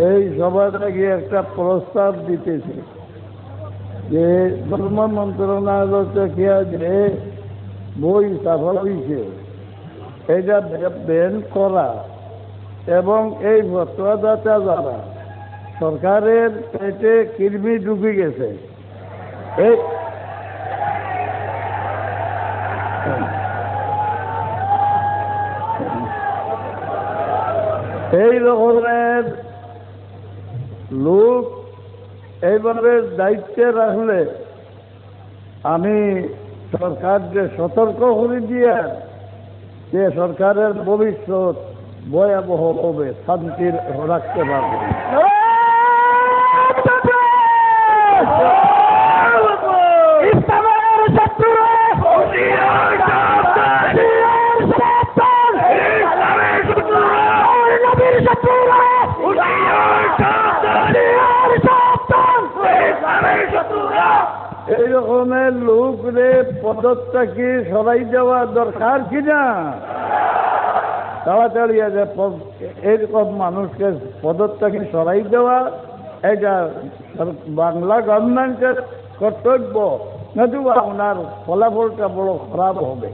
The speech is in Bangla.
এই সভাটাকে একটা প্রস্তাব দিতেছে যে ধর্ম মন্ত্রণালয় থেকে যে বই ছাপা হয়েছে এটা ব্যান করা এবং এই ফতোয়াদাতা যারা সরকারের পেটে কৃমি ঢুকে গেছে এই রকমের লোক এইভাবে দায়িত্বে রাখলে আমি সরকারকে সতর্ক করে দিয়ে যে সরকারের ভবিষ্যৎ ভয়াবহ হবে, শান্তির রাখতে পারবে। এই রকমের লোকরে পদত্যাগী সরাই দেওয়া দরকার কিনা? তাড়াতাড়ি এরকম মানুষকে পদত্যাগী সরাই দেওয়া এটা বাংলা গভর্নমেন্টের কর্তব্য, নতুবা ওনার ফলাফলটা বড় খারাপ হবে।